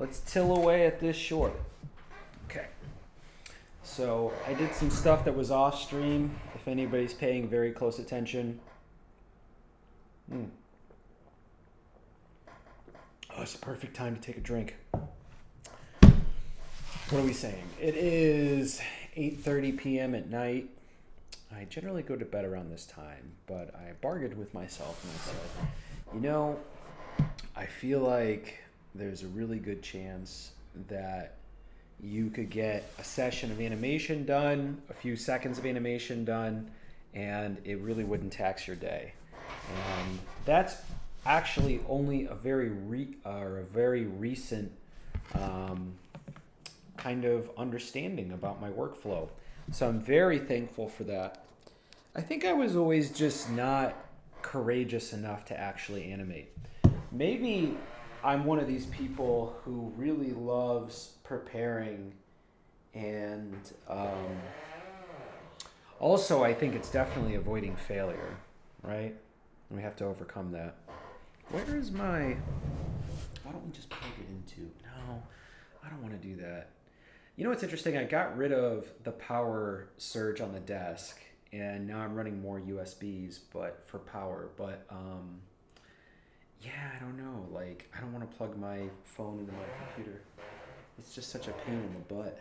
let's till away at this short. Okay. So I did some stuff that was off stream. If anybody's paying very close attention. Oh, it's the perfect time to take a drink. What are we saying? It is 8:30 p.m. at night. I generally go to bed around this time, but I bargained with myself and I said, you know, I feel like there's a really good chance that you could get a session of animation done, a few seconds of animation done, and it really wouldn't tax your day. And that's actually only a very recent kind of understanding about my workflow. So I'm very thankful for that. I think I was always just not courageous enough to actually animate. Maybe I'm one of these people who really loves preparing, and also I think it's definitely avoiding failure, right? We have to overcome that. Where is my... Why don't we just plug it into... No, I don't want to do that. You know what's interesting? I got rid of the power surge on the desk, and now I'm running more USBs, but for power. But yeah, I don't know. Like, I don't want to plug my phone into my computer. It's just such a pain in the butt.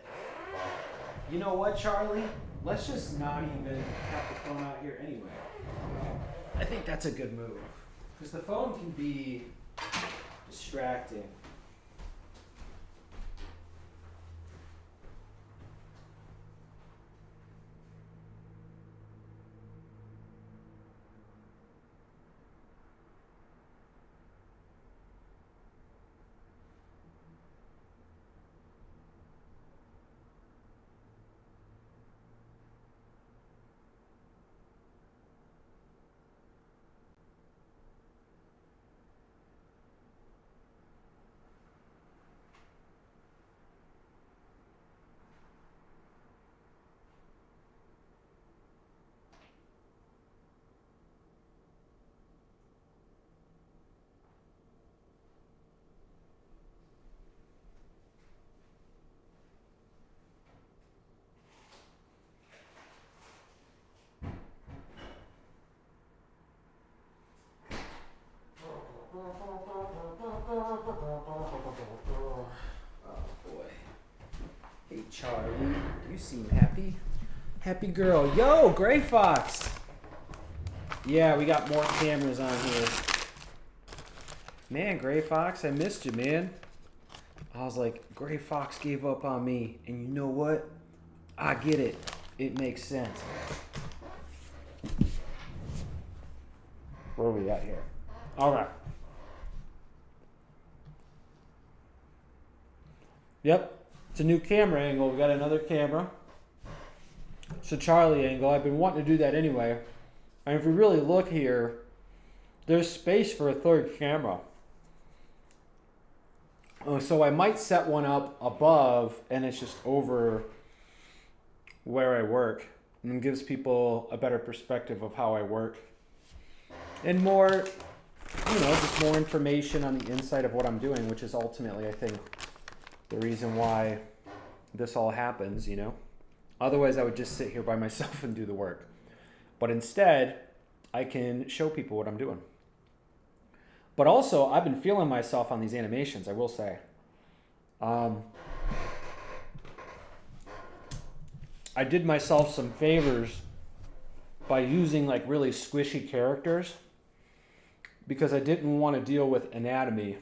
You know what, Charlie? Let's just not even have the phone out here anyway. I think that's a good move, because the phone can be distracting. Charlie, you seem happy. Happy girl. Yo, Gray Fox. Yeah, we got more cameras on here. Man, Gray Fox, I missed you, man. I was like, Gray Fox gave up on me. And you know what? I get it. It makes sense. Where are we at here? All right. Yep. It's a new camera angle. We got another camera. It's a Charlie angle. I've been wanting to do that anyway. And if we really look here, there's space for a third camera. So I might set one up above, and it's just over where I work, and gives people a better perspective of how I work. And more, just more information on the inside of what I'm doing, which is ultimately, I think, the reason why this all happens, Otherwise, I would just sit here by myself and do the work. But instead, I can show people what I'm doing. But also, I've been feeling myself on these animations, I will say. I did myself some favors by using like really squishy characters, because I didn't want to deal with anatomy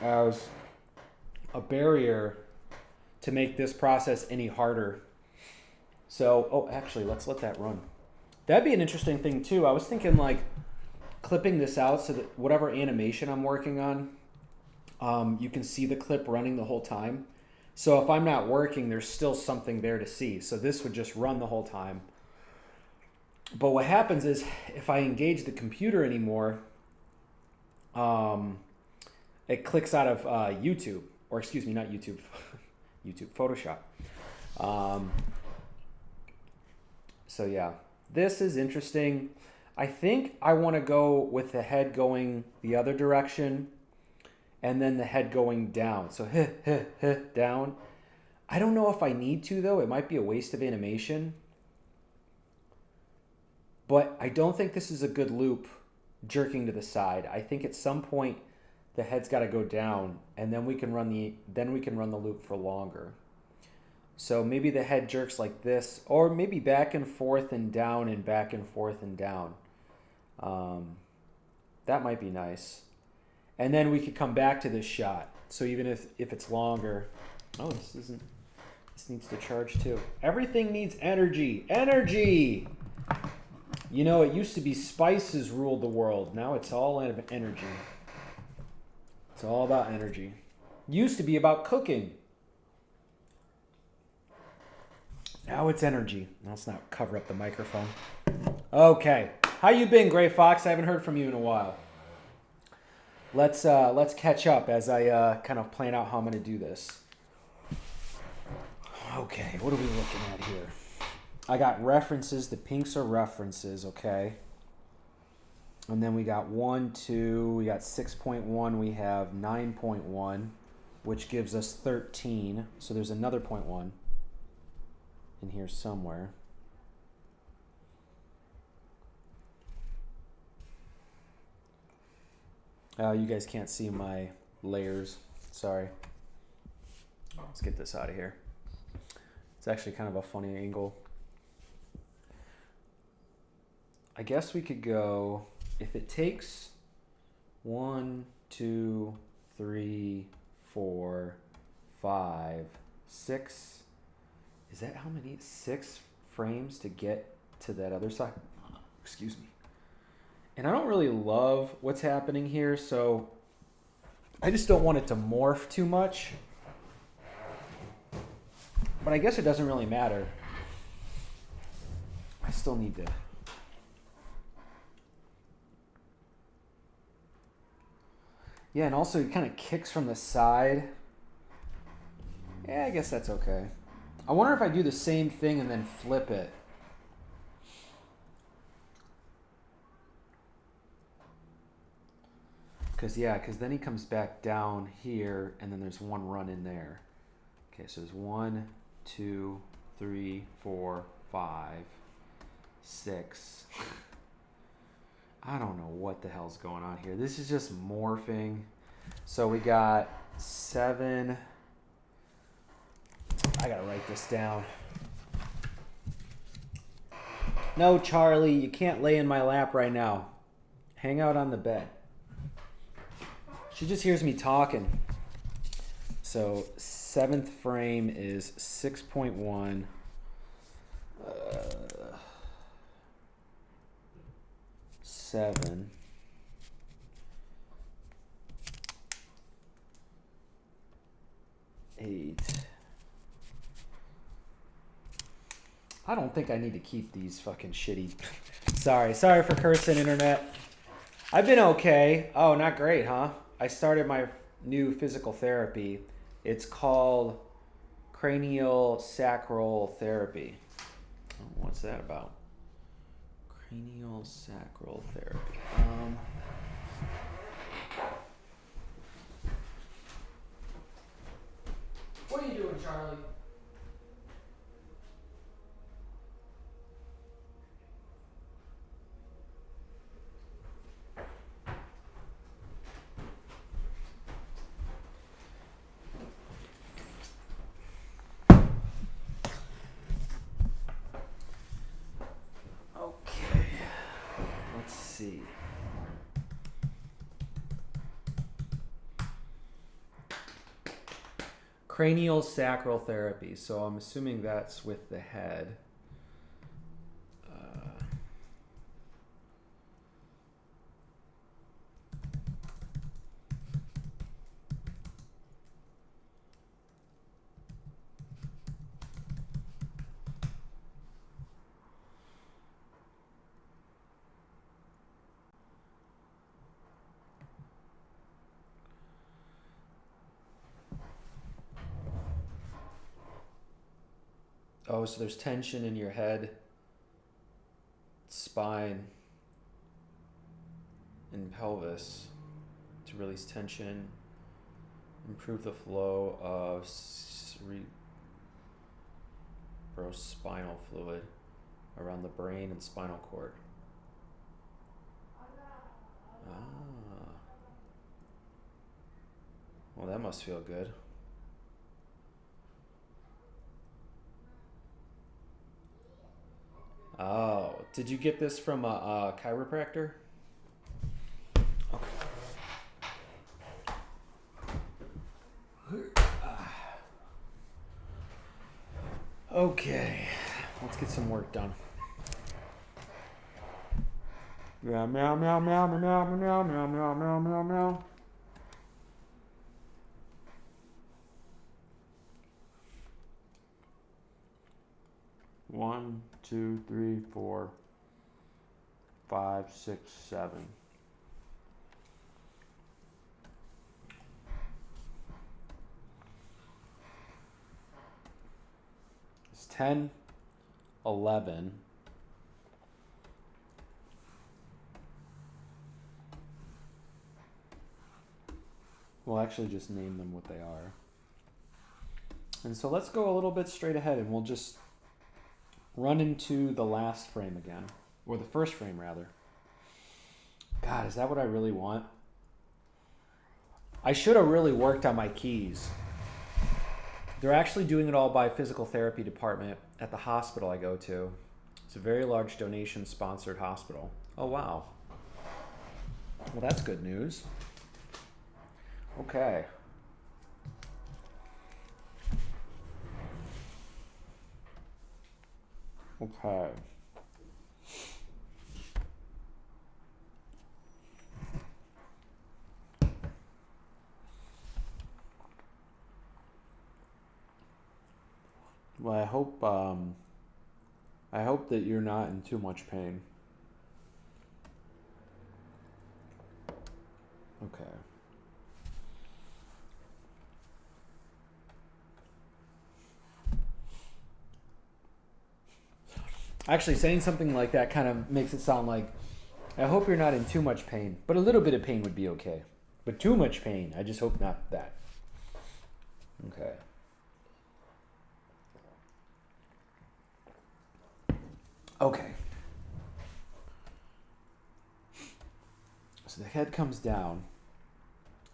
as a barrier to make this process any harder. So, actually, let's let that run. That'd be an interesting thing too. I was thinking like clipping this out so that whatever animation I'm working on, you can see the clip running the whole time. So if I'm not working, there's still something there to see. So this would just run the whole time. But what happens is if I engage the computer anymore, it clicks out of YouTube, or excuse me, not YouTube, YouTube, Photoshop. So yeah, this is interesting. I think I want to go with the head going the other direction and then the head going down. So down. I don't know if I need to, though. It might be a waste of animation. But I don't think this is a good loop jerking to the side. I think at some point the head's got to go down, and then we can run the loop for longer. So maybe the head jerks like this, or maybe back and forth and down and back and forth and down. That might be nice. And then we could come back to this shot. So even if it's longer, this needs to charge too. Everything needs energy. Energy! You know, it used to be spices ruled the world. Now it's all energy. It's all about energy. Used to be about cooking. Now it's energy. Now let's not cover up the microphone. Okay. How you been, Gray Fox? I haven't heard from you in a while. Let's catch up as I kind of plan out how I'm going to do this. Okay, what are we looking at here? I got references. The pinks are references, okay? And then we got 1, 2, we got 6.1, we have 9.1, which gives us 13. So there's another 0.1 in here somewhere. You guys can't see my layers. Sorry. Let's get this out of here. It's actually kind of a funny angle. I guess we could go, if it takes 1, 2, 3, 4, 5, 6, is that how many? 6 frames to get to that other side? Excuse me. And I don't really love what's happening here, so I just don't want it to morph too much. But I guess it doesn't really matter. I still need to. Yeah, and also it kind of kicks from the side. Yeah, I guess that's okay. I wonder if I do the same thing and then flip it. Because then he comes back down here, and then there's one run in there. Okay, so there's 1, 2, 3, 4, 5, 6. I don't know what the hell's going on here. This is just morphing. So we got 7. I gotta write this down. No, Charlie, you can't lay in my lap right now. Hang out on the bed. She just hears me talking. So 7th frame is 6.1. 7. Eight. I don't think I need to keep these fucking shitty. Sorry for cursing, internet. I've been okay. Oh, not great, huh? I started my new physical therapy. It's called cranial sacral therapy. Oh, what's that about? Cranial sacral therapy. What are you doing, Charlie? See. Cranial sacral therapy. So I'm assuming that's with the head. Oh, so there's tension in your head, spine, and pelvis to release tension. Improve the flow of cerebrospinal fluid around the brain and spinal cord. Ah. Well, that must feel good. Oh, did you get this from a chiropractor? Okay, let's get some work done. Yeah, meow, meow, meow, meow, meow, meow, meow, meow, meow, meow. One, two, three, 4, 5, 6, 7. It's 10, 11. We'll actually just name them what they are. And so let's go a little bit straight ahead and we'll just run into the last frame again. Or the first frame, rather. God, is that what I really want? I should have really worked on my keys. They're actually doing it all by physical therapy department at the hospital I go to. It's a very large donation-sponsored hospital. Oh, wow. Well, that's good news. Okay. Okay. Well, I hope that you're not in too much pain. Okay. Actually, saying something like that kind of makes it sound like, I hope you're not in too much pain, but a little bit of pain would be okay. But too much pain, I just hope not that. Okay. Okay. So the head comes down.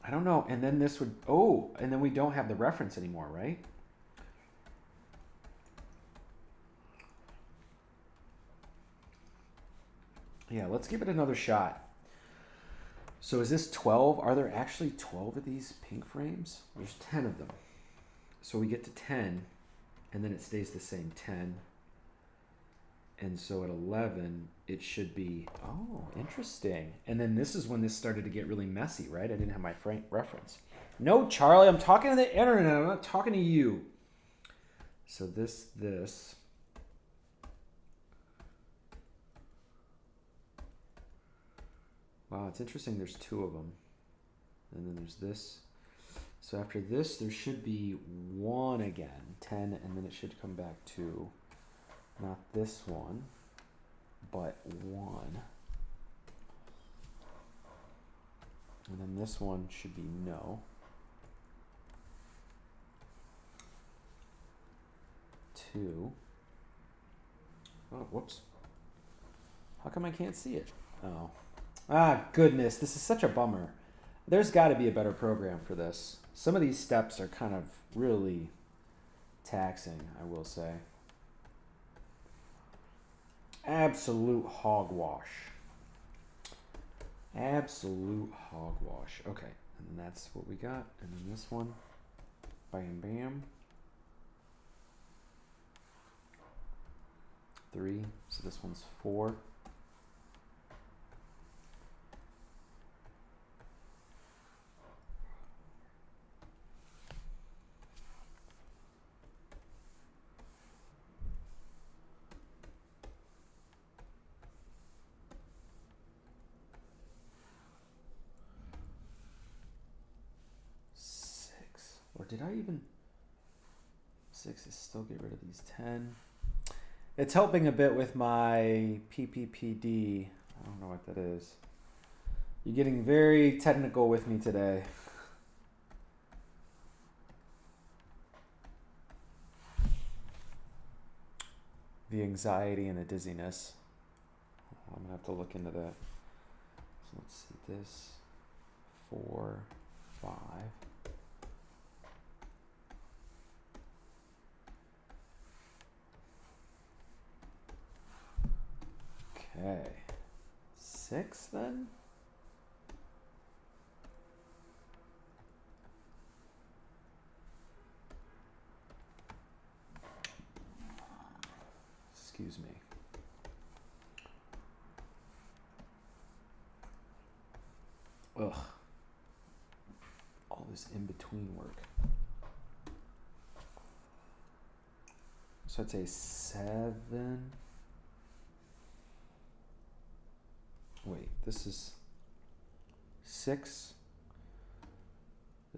I don't know, and then this would, and then we don't have the reference anymore, right? Yeah, let's give it another shot. So is this 12? Are there actually 12 of these pink frames? There's 10 of them. So we get to 10, and then it stays the same, 10. And so at 11, it should be, interesting. And then this is when this started to get really messy, right? I didn't have my frame reference. No, Charlie, I'm talking to the internet. I'm not talking to you. So this. Wow, it's interesting. There's 2 of them. And then there's this. So after this, there should be 1 again, 10, and then it should come back to not this one, but 1. And then this one should be no. 2. Oh, whoops. How come I can't see it? Oh. Ah, goodness. This is such a bummer. There's got to be a better program for this. Some of these steps are kind of really taxing, I will say. Absolute hogwash. Absolute hogwash. Okay, and that's what we got. And then this one. Bam, bam. 3. So this one's 4. Or did I even... 6 is still get rid of these 10. It's helping a bit with my PPPD. I don't know what that is. You're getting very technical with me today. the anxiety and the dizziness. I'm going to have to look into that. So let's see this. 4, 5. Okay. 6 then? Excuse me. Ugh. All this in-between work. So I'd say 7. Wait, this is 6.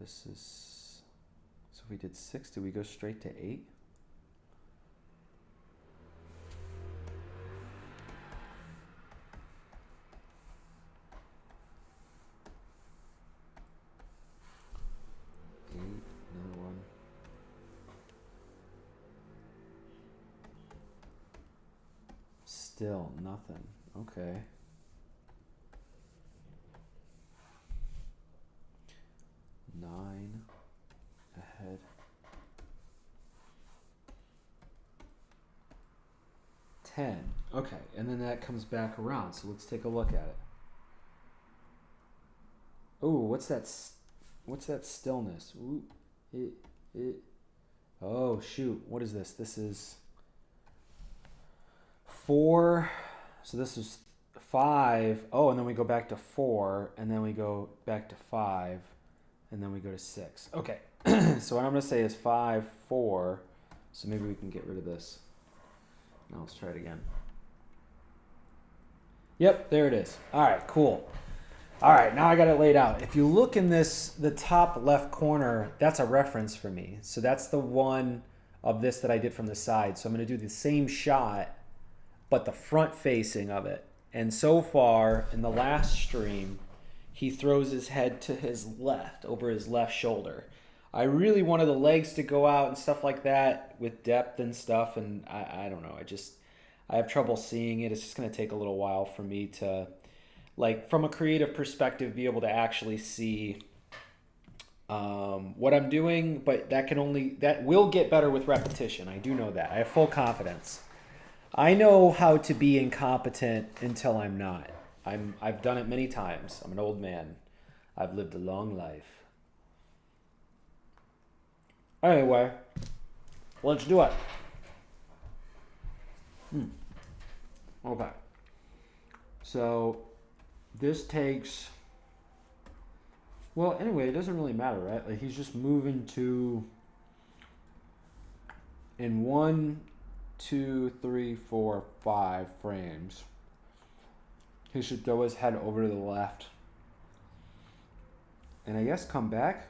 This is... So if we did 6, did we go straight to 8? Another one. Still nothing. Okay. 9 ahead. 10. Okay, and then that comes back around. So let's take a look at it. Oh, what's that? What's that stillness? Ooh, it. Oh shoot! What is this? This is 4. So this is 5. Oh, and then we go back to 4, and then we go back to 5, and then we go to 6. Okay. So what I'm gonna say is 5, 4. So maybe we can get rid of this. Now let's try it again. Yep, there it is. All right, cool. All right, now I got it laid out. If you look in this, the top left corner, that's a reference for me. So that's the one of this that I did from the side. So I'm going to do the same shot, but the front facing of it. And so far, in the last stream, he throws his head to his left, over his left shoulder. I really wanted the legs to go out and stuff like that with depth and stuff, and I don't know. I have trouble seeing it. It's just going to take a little while for me to, like, from a creative perspective, be able to actually see what I'm doing, but that will get better with repetition. I do know that. I have full confidence. I know how to be incompetent until I'm not. I've done it many times. I'm an old man. I've lived a long life. Anyway, let's do it. Okay. So this takes, well, anyway, it doesn't really matter, right? Like, he's just moving to, in 1, 2, 3, 4, 5 frames, he should throw his head over to the left. And I guess come back,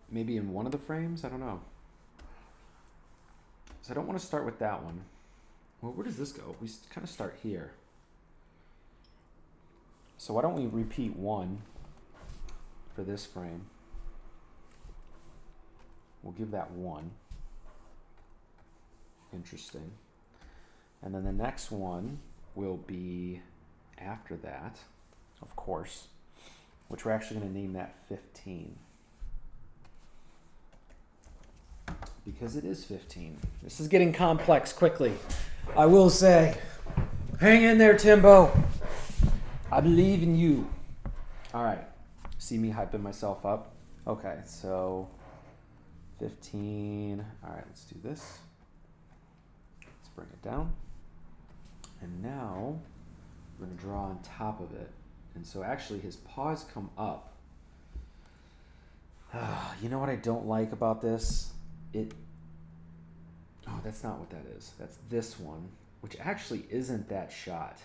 maybe in one of the frames, I don't know. So I don't want to start with that one. Well, where does this go? We kind of start here. So why don't we repeat 1 for this frame? We'll give that 1. Interesting. And then the next one will be after that, of course, which we're actually going to name that 15. Because it is 15. This is getting complex quickly, I will say. Hang in there, Timbo. I believe in you. All right. See me hyping myself up? Okay, so 15. All right, let's do this. Let's bring it down. And now we're going to draw on top of it. And so actually his paws come up. You know what I don't like about this? Oh, that's not what that is. That's this one, which actually isn't that shot.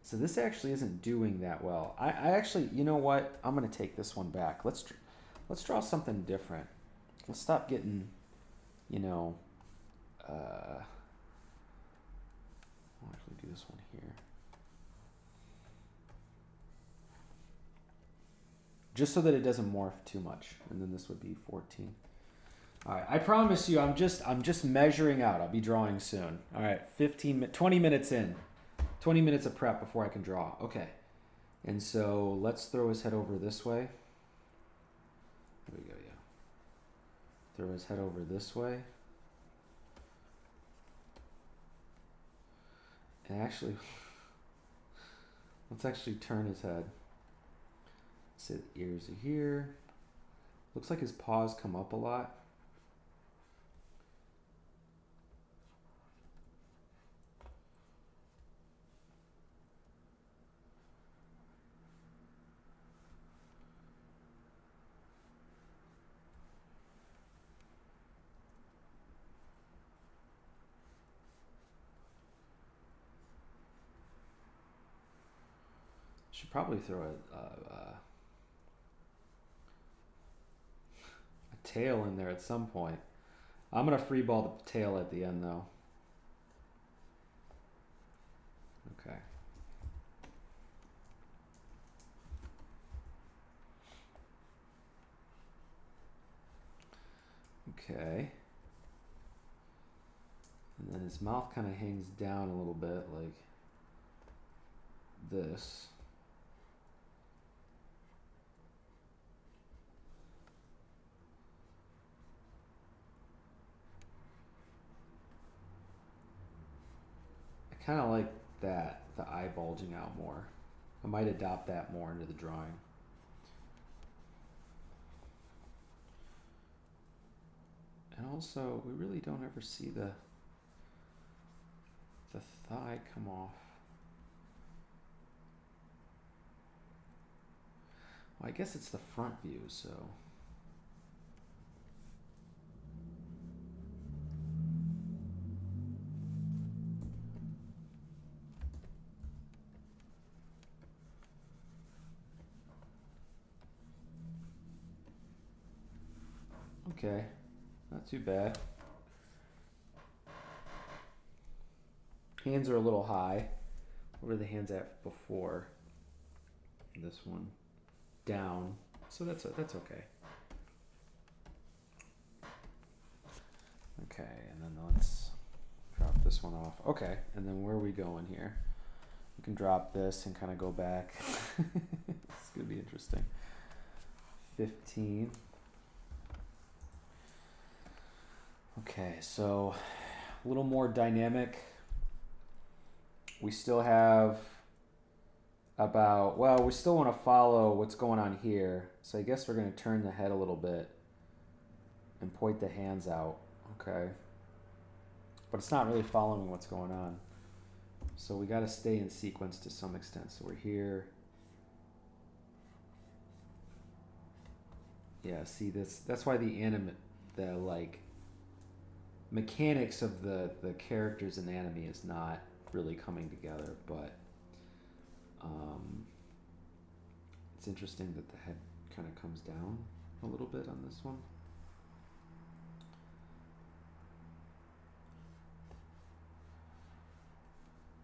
So this actually isn't doing that well. I actually, you know what? I'm going to take this one back. Let's draw something different. Let's stop getting, I'll actually do this one here. Just so that it doesn't morph too much. And then this would be 14. All right, I promise you, I'm just measuring out. I'll be drawing soon. All right, 20 minutes in, 20 minutes of prep before I can draw. Okay, and so let's throw his head over this way. There we go. Yeah, throw his head over this way, and actually, let's actually turn his head. Say the ears are here. Looks like his paws come up a lot. Should probably throw a tail in there at some point. I'm gonna free ball the tail at the end though. Okay. Okay. And then his mouth kind of hangs down a little bit like this. I kind of like that, the eye bulging out more. I might adopt that more into the drawing. And also, we really don't ever see the thigh come off. Well, I guess it's the front view, so. Okay, not too bad. Hands are a little high. What were the hands at before? This one down. So that's okay. Okay, and then let's drop this one off. Okay, and then where are we going here? We can drop this and kind of go back. It's gonna be interesting. 15. Okay, so a little more dynamic. We still have we still want to follow what's going on here. So I guess we're going to turn the head a little bit and point the hands out. Okay. But it's not really following what's going on. So we got to stay in sequence to some extent. So we're here. Yeah, see this. That's why the mechanics of the characters in anime is not really coming together, but it's interesting that the head kind of comes down a little bit on this one.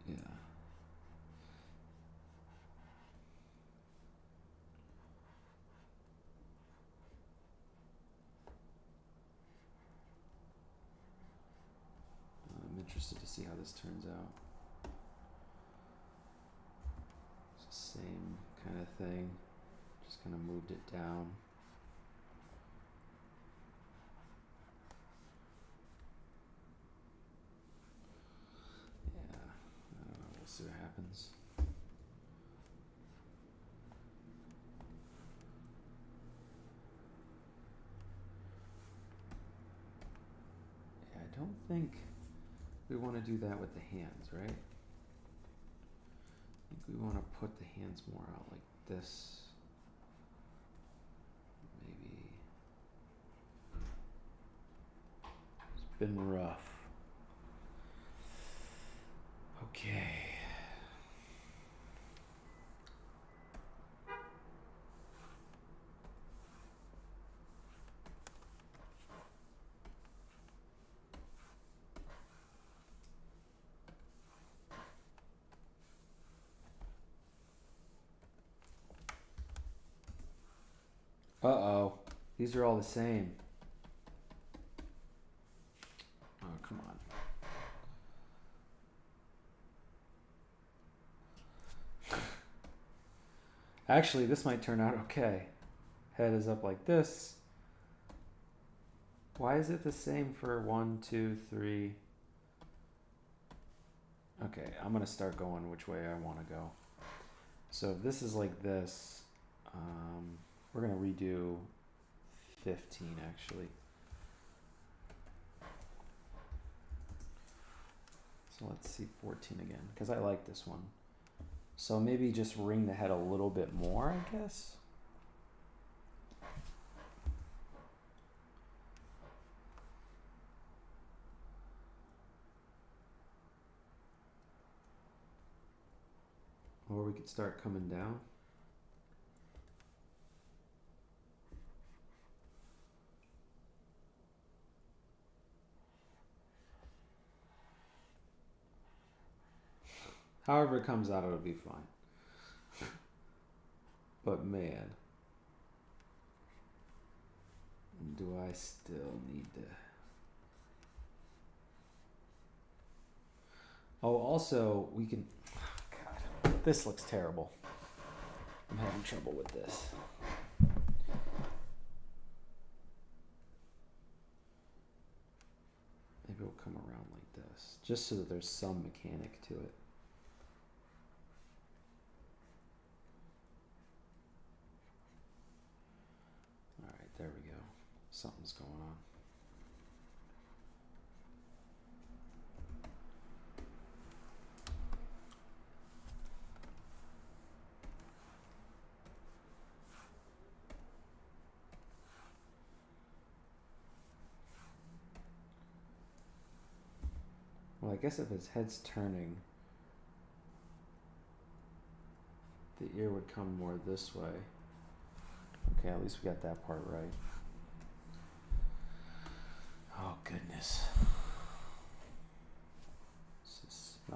Yeah. I'm interested to see how this turns out. It's the same kind of thing. Just kind of moved it down. Yeah, I don't know. We'll see what happens. Yeah, I don't think we want to do that with the hands, right? I think we want to put the hands more out like this. Maybe. It's been rough. Okay. Uh-oh. These are all the same. Actually, this might turn out okay. Head is up like this. Why is it the same for 1, 2, 3? Okay, I'm gonna start going which way I want to go. So if this is like this, we're gonna redo 15 actually. So let's see 14 again, because I like this one. So maybe just ring the head a little bit more, I guess. Or we could start coming down. However it comes out, it'll be fine. But man, do I still need to... Oh, also, we can... God, this looks terrible. I'm having trouble with this. Maybe we'll come around like this, just so that there's some mechanic to it. All right, there we go. Something's going on. Well, I guess if his head's turning, the ear would come more this way. Okay, at least we got that part right. Oh, goodness.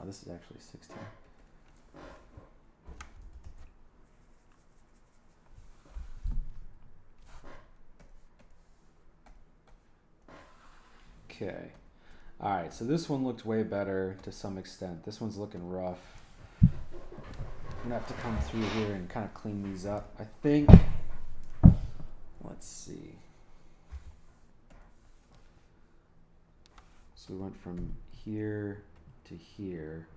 This is actually 16. Okay. All right, so this one looked way better to some extent. This one's looking rough. I'm gonna have to come through here and kind of clean these up. I think, let's see. So we went from here to here.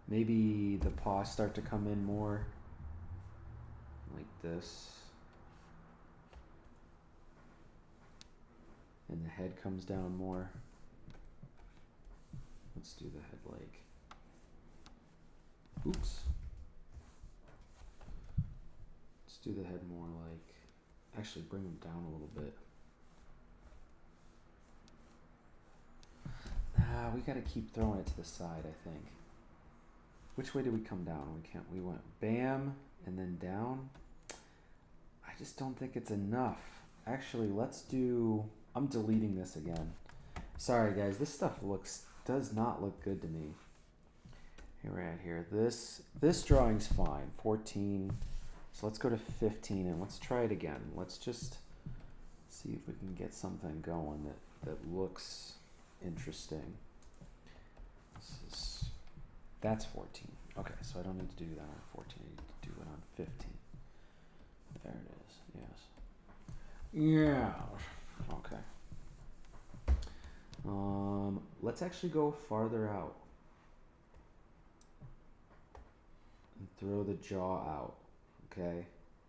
Maybe the paws start to come in more, like this. And the head comes down more. Let's do the head like, oops. Let's do the head more like, actually bring them down a little bit. Nah, we gotta keep throwing it to the side, I think. Which way did we come down? We went bam and then down. I just don't think it's enough. Actually, let's do, I'm deleting this again. Sorry guys, this stuff does not look good to me. Here we're at here. This drawing's fine. 14. So let's go to 15 and let's try it again. Let's just see if we can get something going that looks interesting. That's 14. Okay, so I don't need to do that on 14. I need to do it on 15. There it is. Yes. Yeah. Okay. Let's actually go farther out and throw the jaw out, okay?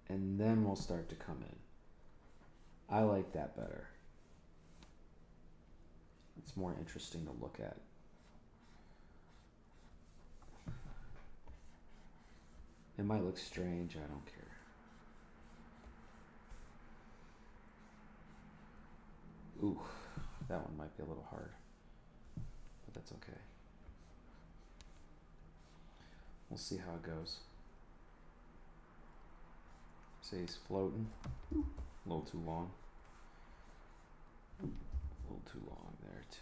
And then we'll start to come in. I like that better. It's more interesting to look at. It might look strange, I don't care. Ooh, that one might be a little hard, but that's okay. We'll see how it goes. Say he's floating. A little too long. A little too long there too.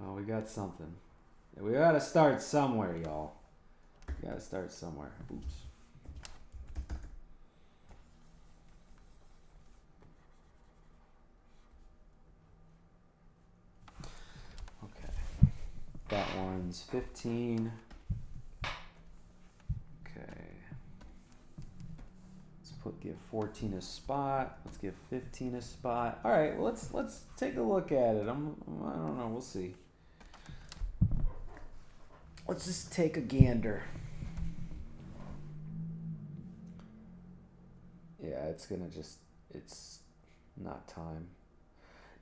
Well, we got something. We gotta start somewhere, y'all. We gotta start somewhere. Oops. That one's 15. Okay. Give 14 a spot. Let's give 15 a spot. All right, well, let's take a look at it. I don't know. We'll see. Let's just take a gander. Yeah, it's not time.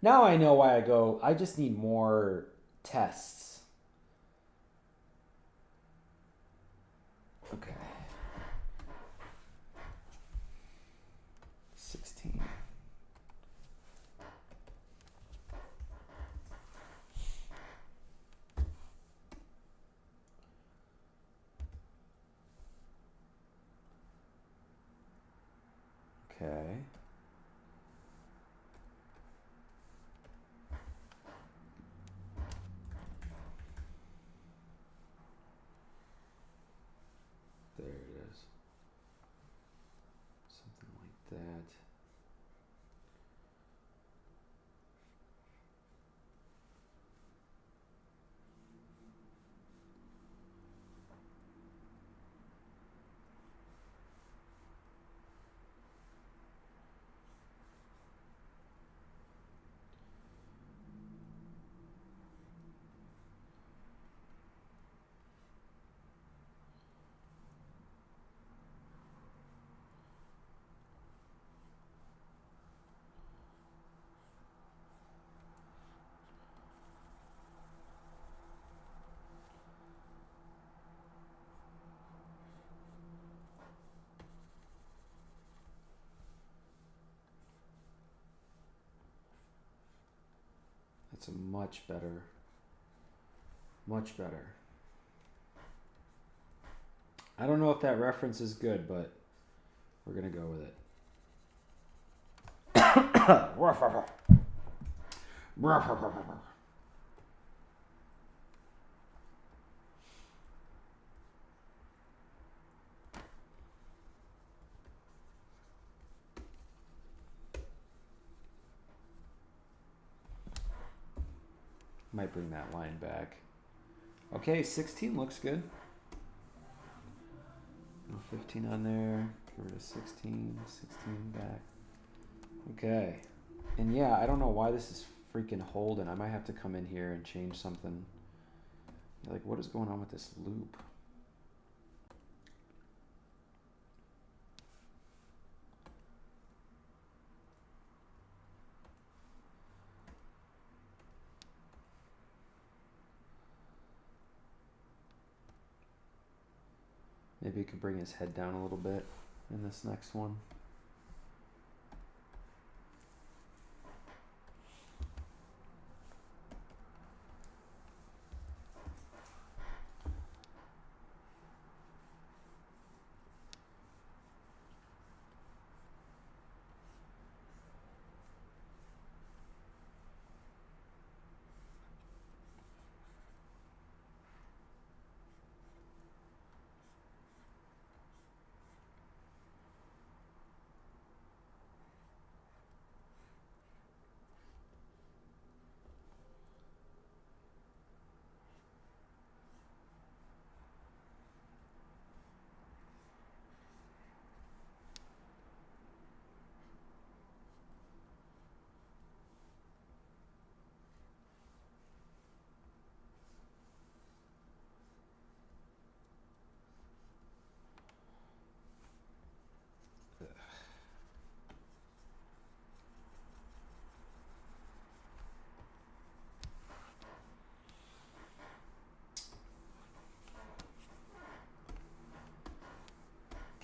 Now I know why I just need more tests. Okay. 16. Okay. There it is. Something like that. That's a much better. I don't know if that reference is good, but we're going to go with it. Might bring that line back. Okay, 16 looks good. 15 on there. Get rid of 16. 16 back. Okay. And yeah, I don't know why this is freaking holding. I might have to come in here and change something. Like, what is going on with this loop? Maybe he could bring his head down a little bit in this next one.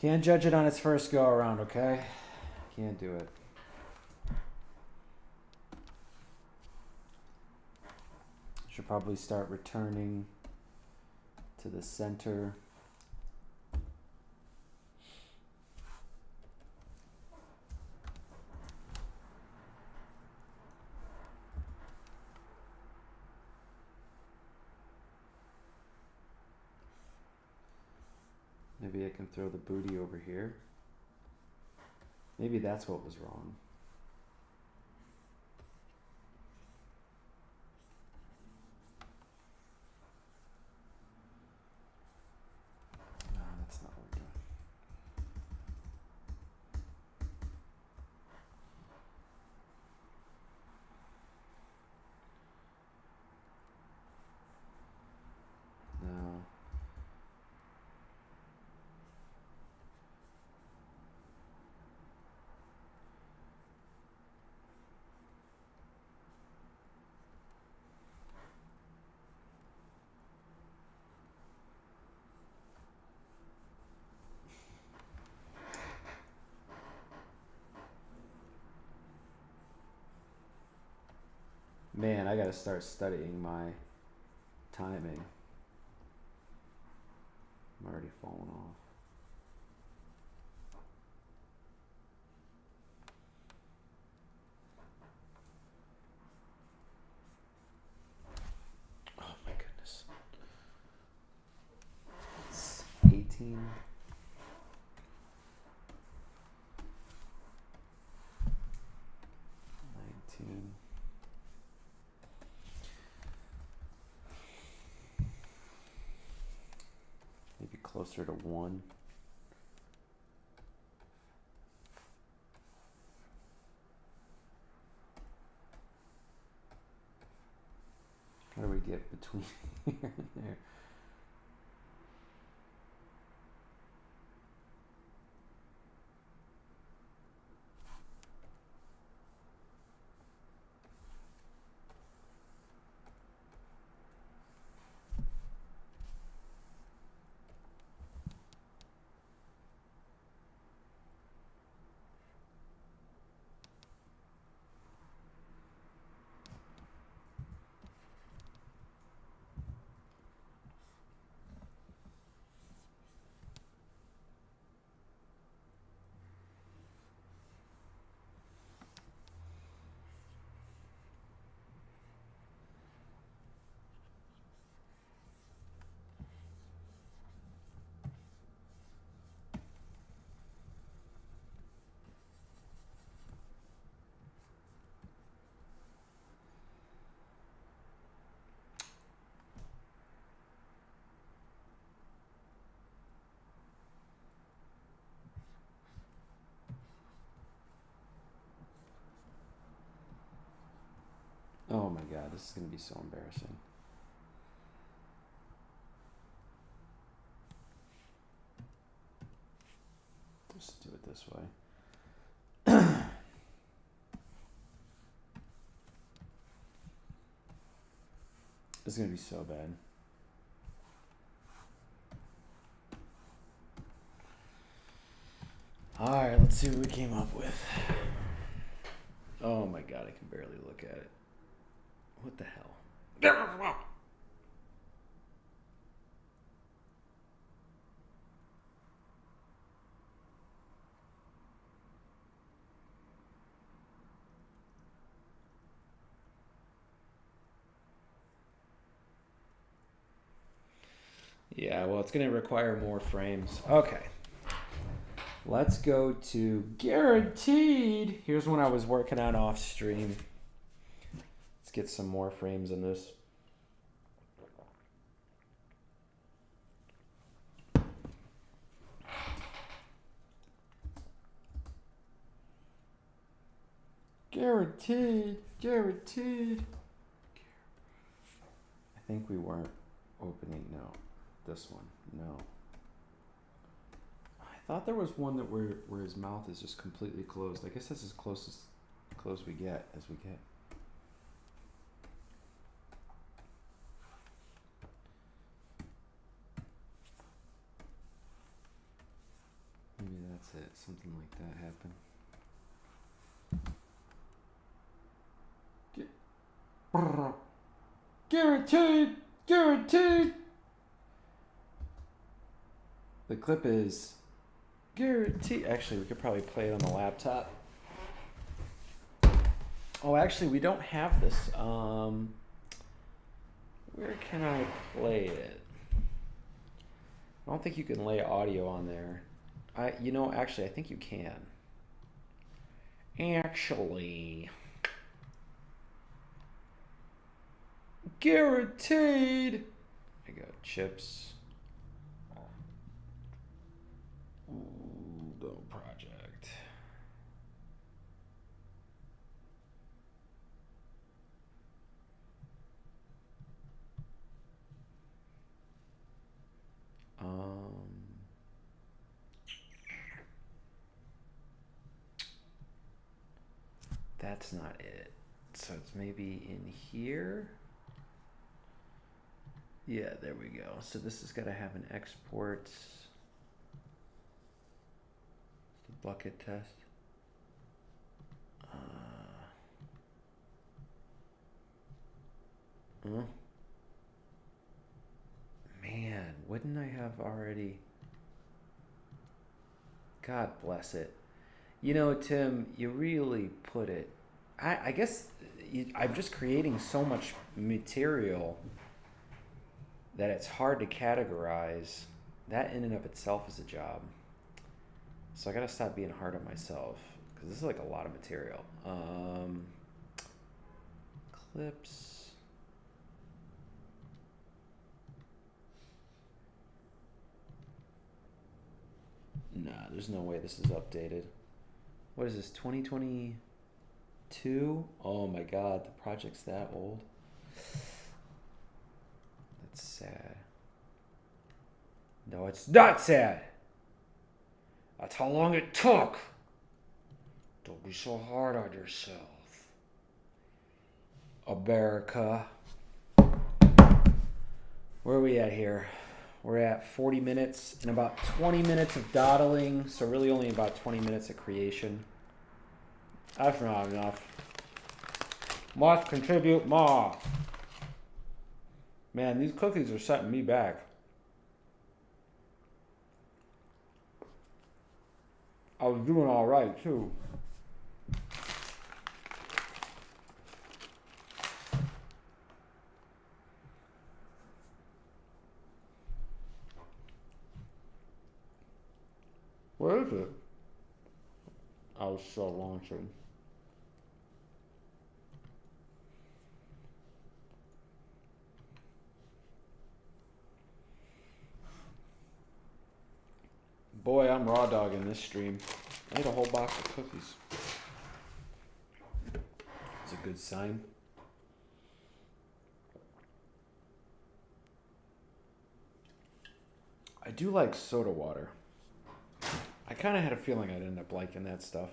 Can't judge it on its first go around, okay? Can't do it. Should probably start returning to the center. Maybe I can throw the booty over here. Maybe that's what was wrong. I gotta start studying my timing. I'm already falling off. Oh my goodness. It's 18. 19. Maybe closer to 1. How do we get between here and there? Oh my god, this is going to be so embarrassing. Just do it this way. This is going to be so bad. Alright, let's see what we came up with. Oh my god, I can barely look at it. What the hell? Yeah, well, it's going to require more frames. Okay. Let's go to guaranteed. Here's one I was working on off stream. Let's get some more frames in this. Guaranteed. Guaranteed. I think we weren't opening. No. This one. No. I thought there was one that where his mouth is just completely closed. I guess that's as close we get as we get. Maybe that's it. Something like that happened. Guaranteed! Guaranteed! The clip is guaranteed. Actually, we could probably play it on the laptop. Oh, actually, we don't have this. Where can I play it? I don't think you can lay audio on there. Actually, I think you can. Actually. Guaranteed! There you go, chips. No project. That's not it. So it's maybe in here. Yeah, there we go. So this has got to have an export. The bucket test. Huh? Man, wouldn't I have already? God bless it. You know, Tim, you really put it. I guess I'm just creating so much material that it's hard to categorize. That in and of itself is a job. So I gotta stop being hard on myself because this is like a lot of material. Clips. Nah, there's no way this is updated. What is this, 2022? Oh my god, the project's that old. That's sad. No, it's not sad. That's how long it took. Don't be so hard on yourself. America. Where are we at here? We're at 40 minutes and about 20 minutes of dawdling, so really only about 20 minutes of creation. That's not enough. Must contribute more. Man, these cookies are setting me back. I was doing all right, too. Where is it? I was so launching. Boy, I'm raw dogging this stream. I ate a whole box of cookies. It's a good sign. I do like soda water. I kind of had a feeling I'd end up liking that stuff.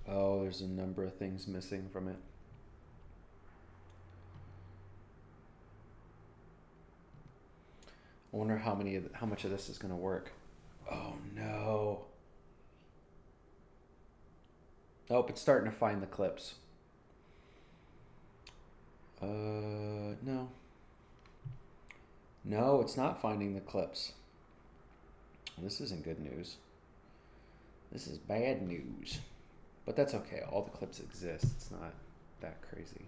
Oh, there's a number of things missing from it. I wonder how much of this is going to work. Oh no. Nope, it's starting to find the clips. No. No, it's not finding the clips. This isn't good news. This is bad news. But that's okay. All the clips exist. It's not that crazy.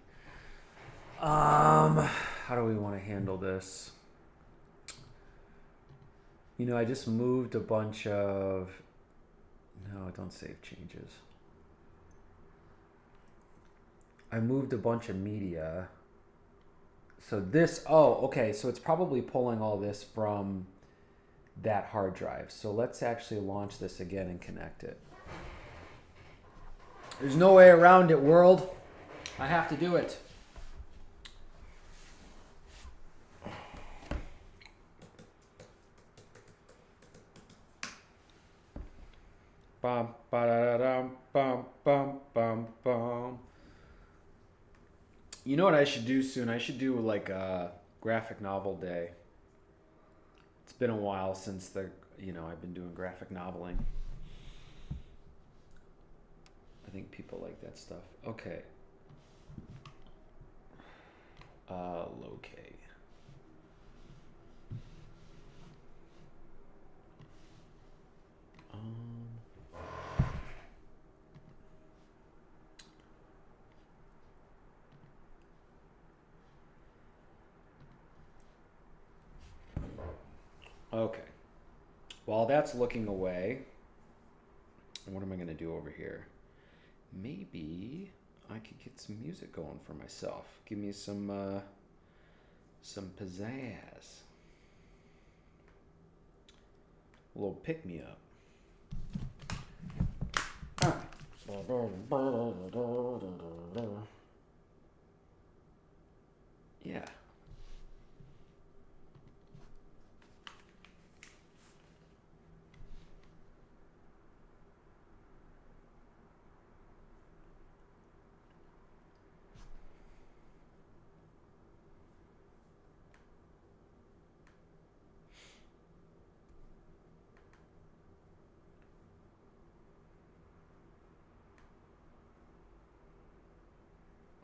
How do we want to handle this? You know, I just moved a bunch of... No, don't save changes. I moved a bunch of media. So this... Oh, okay. So it's probably pulling all this from that hard drive. So let's actually launch this again and connect it. There's no way around it, world. I have to do it. Bum, ba-da-da-dum, bum, bum, bum, bum. You know what I should do soon? I should do like a graphic novel day. It's been a while since I've been doing graphic noveling. I think people like that stuff. Okay. Locate. Okay. While that's looking away, what am I going to do over here? Maybe I could get some music going for myself. Give me some pizzazz. A little pick-me-up. Yeah.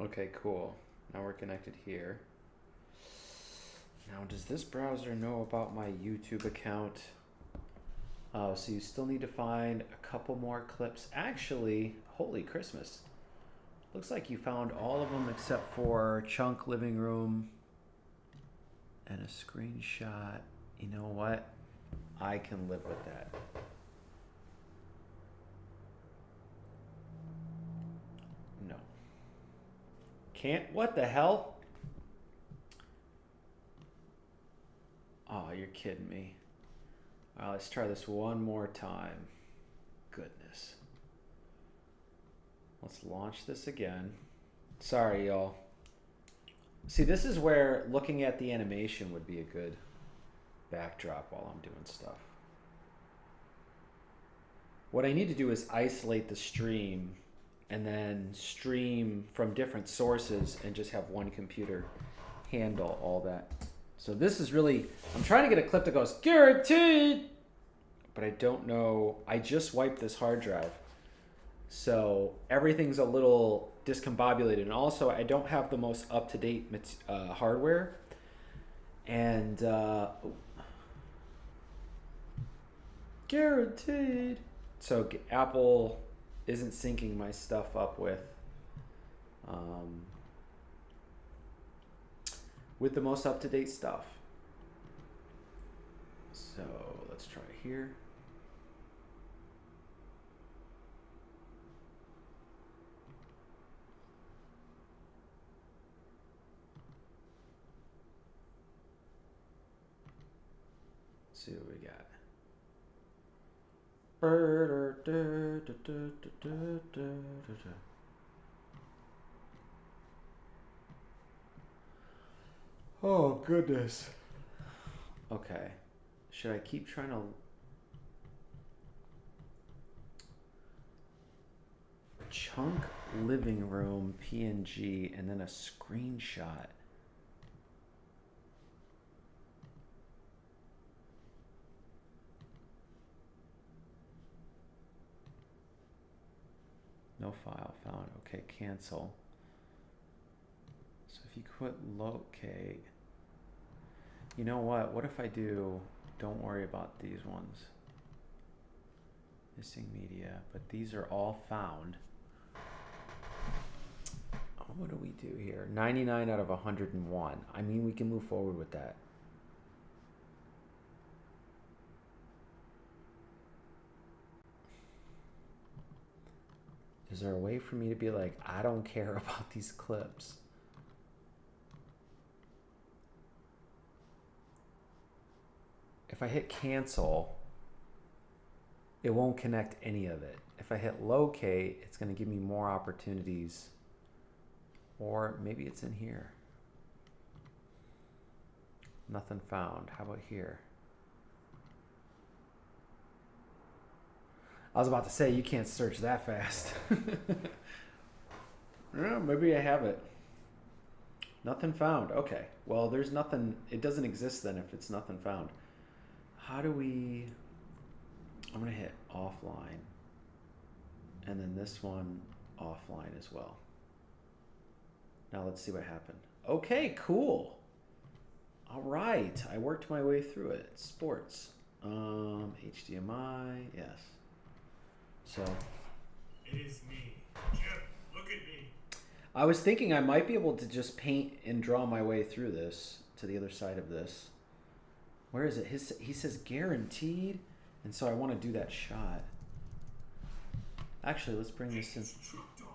Okay, cool. Now we're connected here. Now, does this browser know about my YouTube account? Oh, so you still need to find a couple more clips. Actually, holy Christmas. Looks like you found all of them except for chunk living room and a screenshot. You know what? I can live with that. No. Can't, what the hell? Oh, you're kidding me. All right, let's try this one more time. Goodness. Let's launch this again. Sorry, y'all. See, this is where looking at the animation would be a good backdrop while I'm doing stuff. What I need to do is isolate the stream and then stream from different sources and just have one computer handle all that. So this is really, I'm trying to get a clip that goes, guaranteed, but I don't know. I just wiped this hard drive. So everything's a little discombobulated. And also I don't have the most up-to-date hardware. And guaranteed. So Apple isn't syncing my stuff up with the most up-to-date stuff. So let's try here. Let's see what we got. Oh, goodness. Okay. Should I keep trying to... Chunk living room PNG and then a screenshot. No file found. Okay, cancel. So if you quit locate... You know what? What if I do... Don't worry about these ones. Missing media. But these are all found. What do we do here? 99 out of 101. I mean, we can move forward with that. Is there a way for me to be like, I don't care about these clips? If I hit cancel, it won't connect any of it. If I hit locate, it's going to give me more opportunities. Or maybe it's in here. Nothing found. How about here? I was about to say, you can't search that fast. Yeah, maybe I have it. Nothing found. Okay. Well, there's nothing. It doesn't exist then if it's nothing found. How do we... I'm going to hit offline. And then this one offline as well. Now let's see what happened. Okay, cool. All right. I worked my way through it. Sports. HDMI. Yes. So. It is me. Chip, look at me. I was thinking I might be able to just paint and draw my way through this to the other side of this. Where is it? He says guaranteed. And so I want to do that shot. Actually, let's bring this in. Truck dog.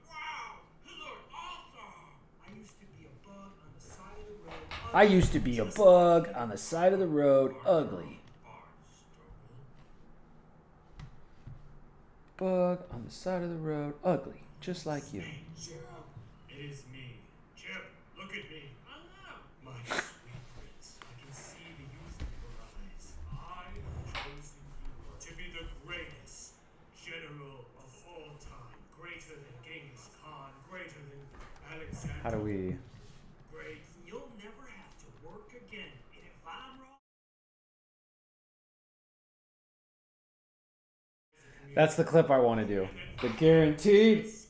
Wow. You look awesome. I used to be a bug on the side of the road. I used to be a bug on the side of the road, ugly. Bug on the side of the road, ugly, just like you. It is me. Chip, look at me. My sweet prince. I can see the youth in your eyes. I have chosen you to be the greatest general of all time. Greater than Genghis Khan. Greater than Alexander. How do we... Great. You'll never have to work again. And if I'm wrong... That's the clip I want to do. The guaranteed. Scale.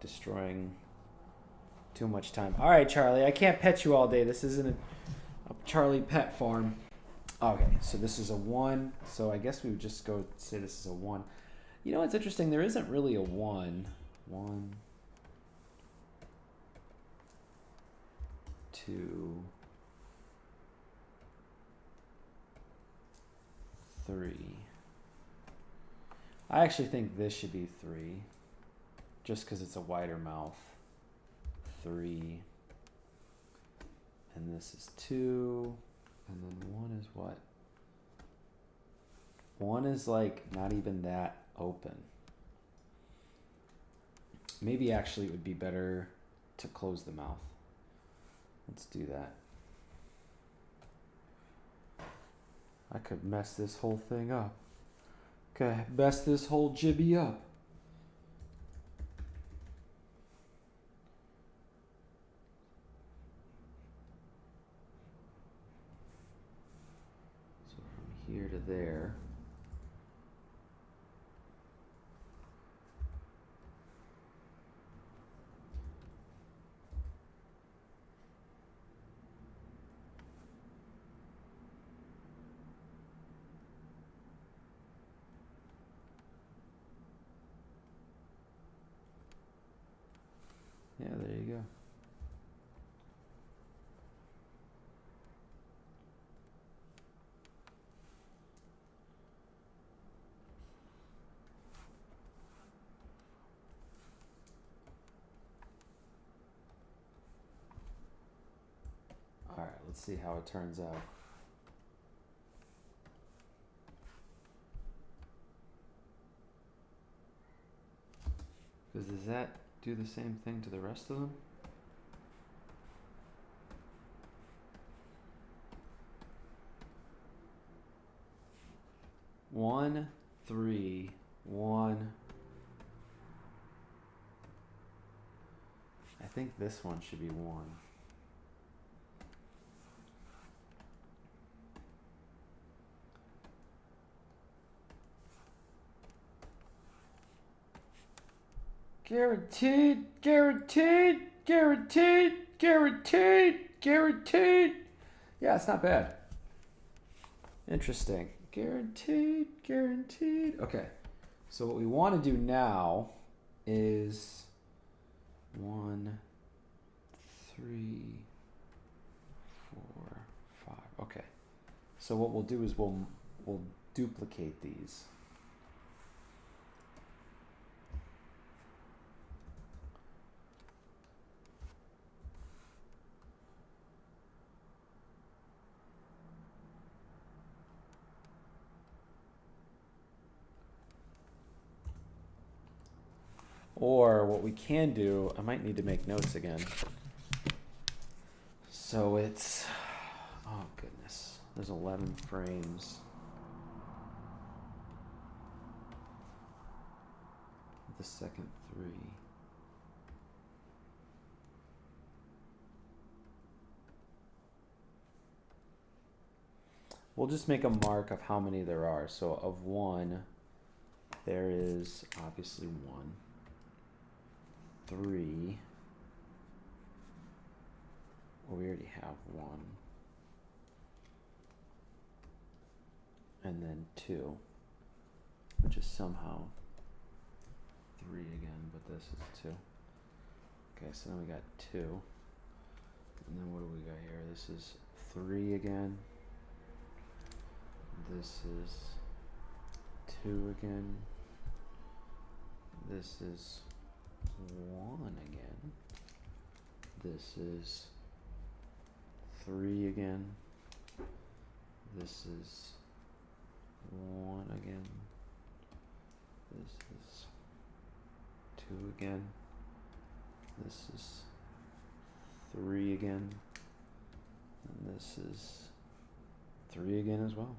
destroying too much time. All right, Charlie, I can't pet you all day. This isn't a Charlie pet farm. Okay, so this is a 1. So I guess we would just go say this is a 1. You know what's interesting? There isn't really a 1. 1, 2, 3. I actually think this should be 3, just because it's a wider mouth. 3, and this is 2, and then 1 is what? 1 is like not even that open. Maybe actually it would be better to close the mouth. Let's do that. I could mess this whole thing up. Could mess this whole jibby up. So from here to there. Yeah, there you go. All right, let's see how it turns out. Because does that do the same thing to the rest of them? One, 3, 1. I think this one should be 1. Guaranteed, guaranteed, guaranteed, guaranteed, guaranteed. Yeah, it's not bad. Interesting. Guaranteed, guaranteed. Okay, so what we want to do now is 1, 3, 4, 5. Okay, so what we'll do is we'll duplicate these. Or what we can do, I might need to make notes again. So it's, oh goodness, there's 11 frames. The second 3. We'll just make a mark of how many there are. So of 1, there is obviously 1. 3. Well, we already have 1. And then 2, which is somehow 3 again, but this is 2. Okay, so then we got 2. And then what do we got here? This is 3 again. This is 2 again. This is 1 again. This is 3 again. This is 1 again. This is 2 again. This is 3 again. And this is 3 again as well.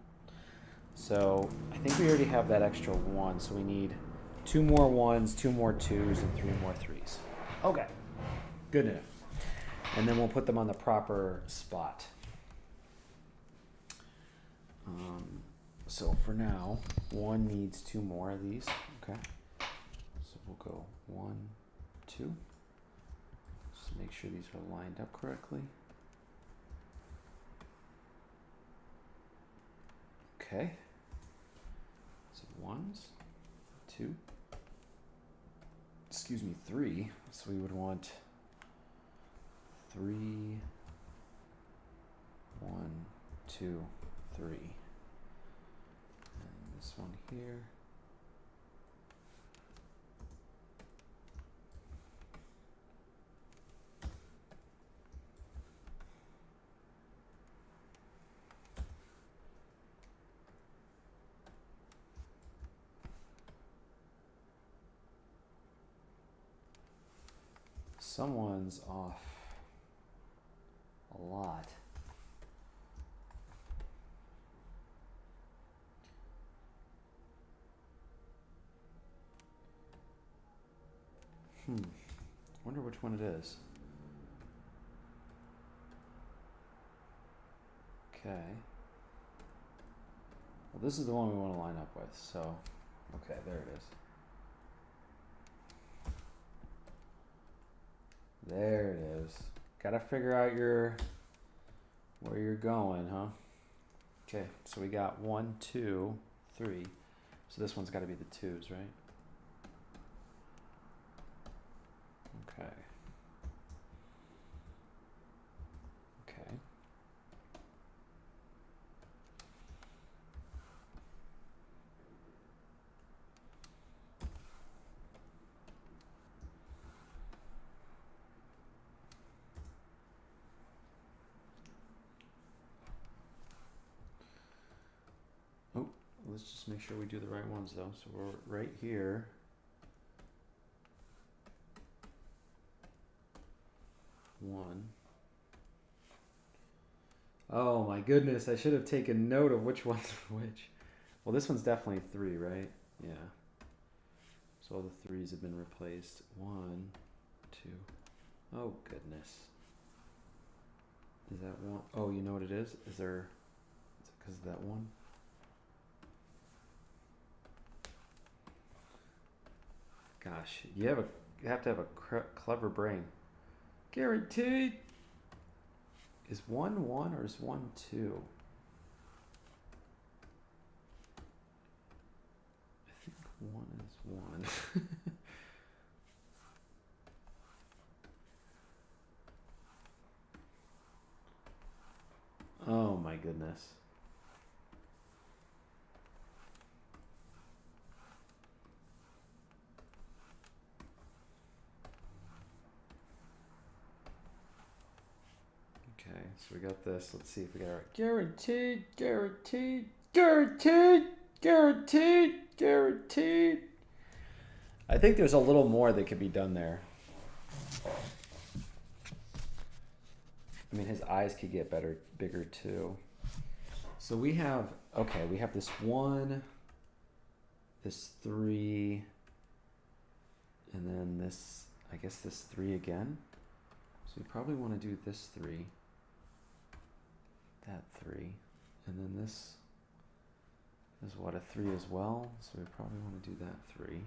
So I think we already have that extra 1, so we need 2 more 1s, 2 more 2s, and 3 more 3s. Okay, good enough. And then we'll put them on the proper spot. So for now, 1 needs 2 more of these. Okay, so we'll go 1, 2. Just make sure these are lined up correctly. Okay. So 1s, 2. Excuse me, 3. So we would want 3, 1, 2, 3. And this one here. Someone's off a lot. Wonder which one it is. Okay. Well, this is the one we want to line up with, so okay, there it is. There it is. Gotta figure out where you're going, huh? Okay, so we got 1, 2, 3. So this one's got to be the 2s, right? Okay. Okay. Let's just make sure we do the right ones though. So we're right here. One. Oh my goodness, I should have taken note of which one's which. Well, this one's definitely 3, right? Yeah. So all the 3s have been replaced. 1, 2. Oh goodness. Is that one? Oh, you know what it is? Is it because of that one? Gosh, you have to have a clever brain. Guaranteed. Is 1 1 or is 1 2? I think 1 is 1. Oh my goodness. Okay, so we got this. Let's see if we got it right. Guaranteed, guaranteed, guaranteed, guaranteed, guaranteed. I think there's a little more that could be done there. I mean, his eyes could get bigger too. So we have, okay, we have this 1, this 3, and then this, I guess this 3 again. So we probably want to do this 3. That 3, and then this is what, a 3 as well, so we probably want to do that 3.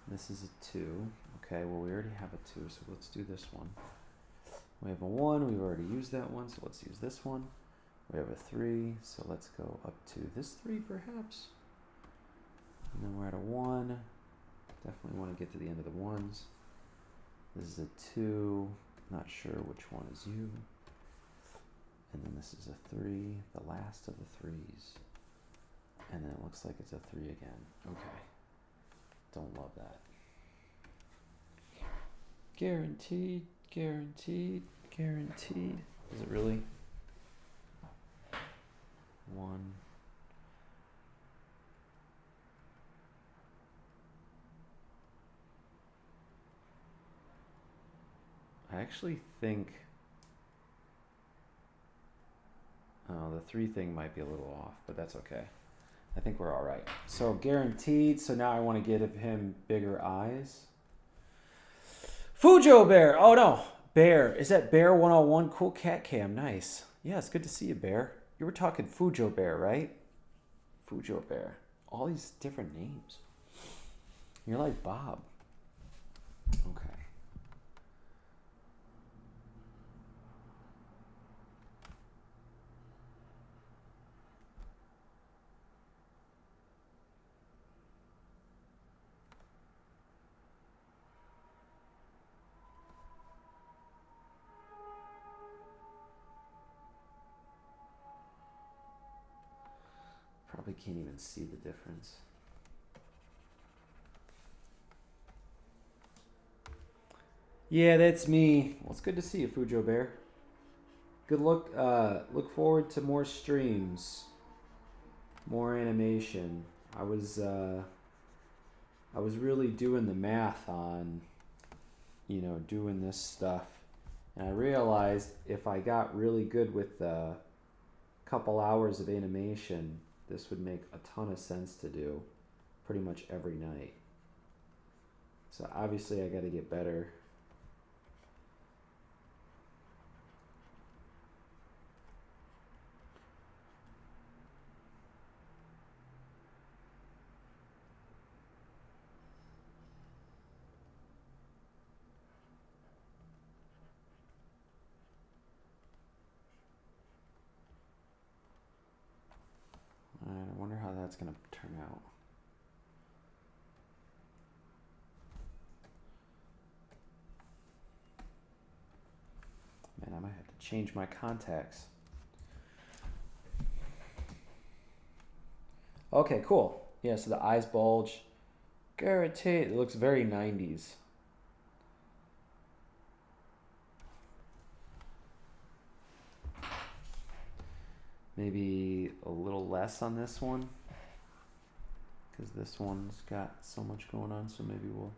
This is a 2. Okay, well we already have a 2, so let's do this one. We have a 1, we've already used that one, so let's use this one. We have a 3, so let's go up to this 3 perhaps. And then we're at a 1. Definitely want to get to the end of the 1s. This is a 2, not sure which one is you. And then this is a 3, the last of the 3s. And then it looks like it's a 3 again. Okay. Don't love that. Guaranteed, guaranteed, guaranteed. Is it really? 1. I actually think the 3 thing might be a little off, but that's okay. I think we're all right. So guaranteed. So now I want to give him bigger eyes. Fujo Bear. Oh no, Bear. Is that Bear 101? Cool cat cam. Nice. Yeah, it's good to see you, Bear. You were talking Fujo Bear, right? Fujo Bear. All these different names. You're like Bob. Okay. probably can't even see the difference. Yeah, that's me. Well, it's good to see you, Fujo Bear. Good look. Look forward to more streams, more animation. I was really doing the math on, doing this stuff, and I realized if I got really good with a couple hours of animation, this would make a ton of sense to do, pretty much every night. So obviously, I got to get better. I wonder how that's going to turn out. Man, I might have to change my contacts. Okay, cool. Yeah, so the eyes bulge. Guarantee it looks very 90s. Maybe a little less on this one, because this one's got so much going on, so maybe we'll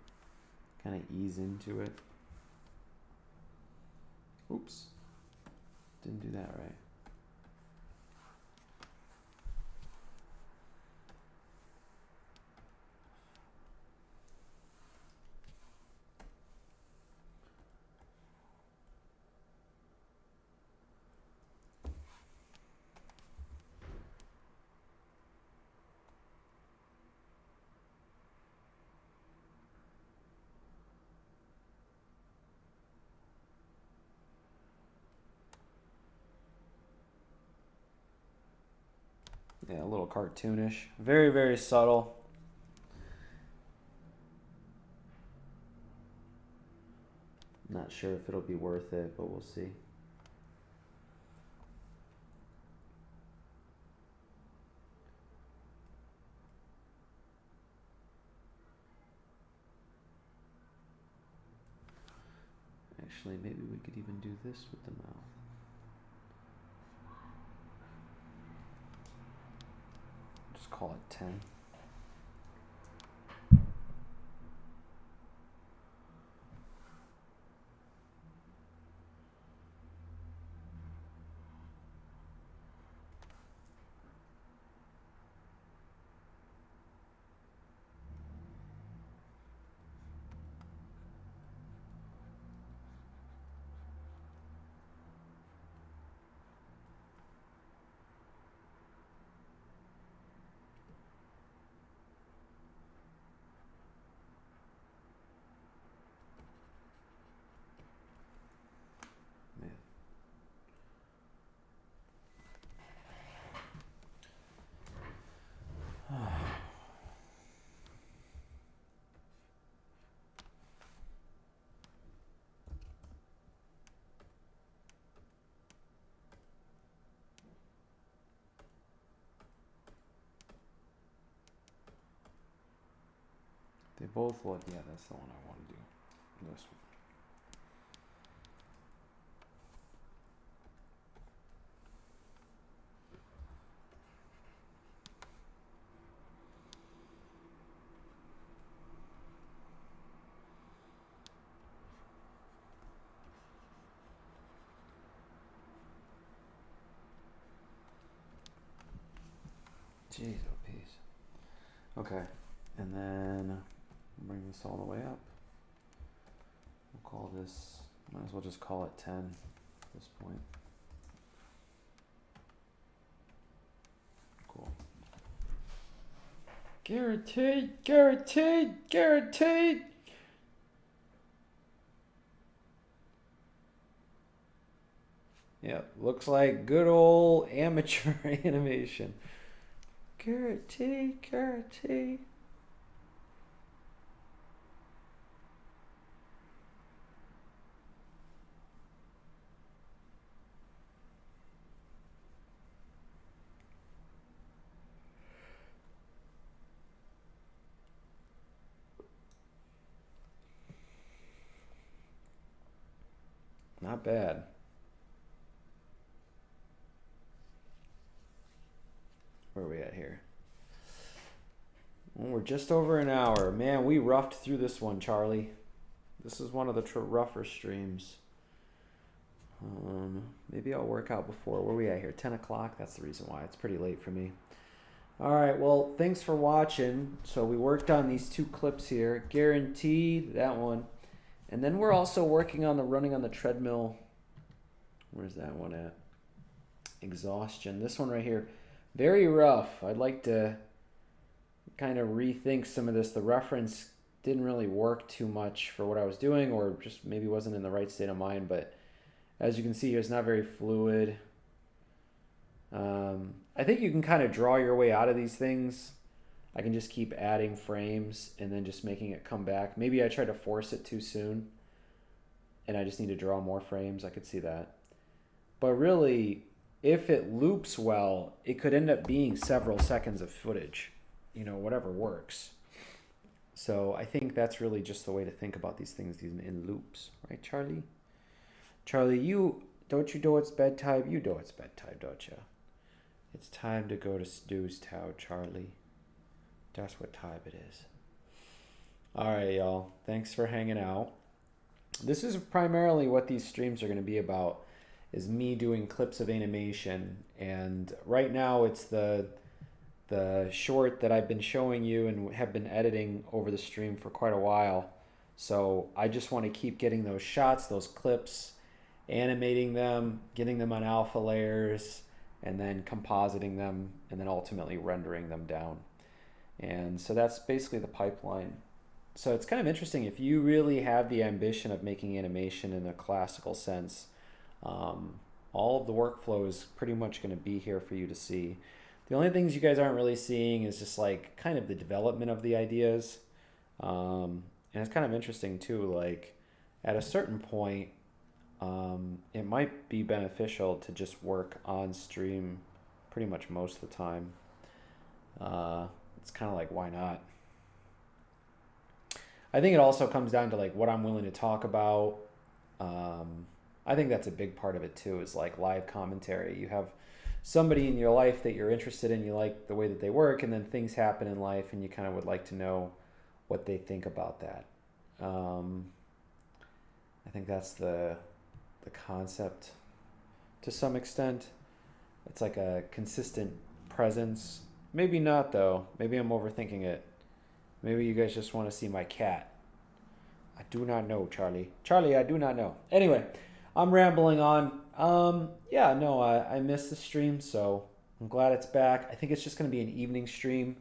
kind of ease into it. Oops, didn't do that right. Yeah, a little cartoonish. Very, very subtle. Not sure if it'll be worth it, but we'll see. Actually, maybe we could even do this with the mouth. Just call it 10. They both look, yeah, that's the one I want to do. This one. Jeez, oh peace. Okay, and then bring this all the way up. We'll call this, might as well just call it 10 at this point. Cool. Guaranteed, guaranteed, guaranteed. Yeah, looks like good old amateur animation. Guarantee, guarantee. not bad. Where are we at here? Well, we're just over an hour. Man, we roughed through this one, Charlie. This is one of the rougher streams. Maybe I'll work out before. Where are we at here? 10 o'clock? That's the reason why. It's pretty late for me. All right, well, thanks for watching. So we worked on these 2 clips here. Guaranteed, that one. And then we're also working on the running on the treadmill. Where's that one at? Exhaustion. This one right here. Very rough. I'd like to kind of rethink some of this. The reference didn't really work too much for what I was doing, or just maybe wasn't in the right state of mind. But as you can see here, it's not very fluid. I think you can kind of draw your way out of these things. I can just keep adding frames and then just making it come back. Maybe I tried to force it too soon and I just need to draw more frames. I could see that. But really, if it loops well, it could end up being several seconds of footage, you know, whatever works. So I think that's really just the way to think about these things in loops. Right, Charlie? Charlie, you know it's bedtime? You know it's bedtime, don't you? It's time to go to snooze town, Charlie. That's what time it is. All right, y'all. Thanks for hanging out. This is primarily what these streams are going to be about, is me doing clips of animation. And right now it's the short that I've been showing you and have been editing over the stream for quite a while. So I just want to keep getting those shots, those clips, animating them, getting them on alpha layers, and then compositing them, and then ultimately rendering them down. And so that's basically the pipeline. So it's kind of interesting, if you really have the ambition of making animation in a classical sense, all of the workflow is pretty much going to be here for you to see. The only things you guys aren't really seeing is just like kind of the development of the ideas. And it's kind of interesting too, like at a certain point, it might be beneficial to just work on stream pretty much most of the time. It's kind of like, why not? I think it also comes down to like what I'm willing to talk about. I think that's a big part of it too, is like live commentary. You have somebody in your life that you're interested in, you like the way that they work, and then things happen in life and you kind of would like to know what they think about that. I think that's the concept to some extent. It's like a consistent presence. Maybe not though. Maybe I'm overthinking it. Maybe you guys just want to see my cat. I do not know, Charlie. Charlie, I do not know. Anyway, I'm rambling on. Yeah, no, I missed the stream, so I'm glad it's back. I think it's just going to be an evening stream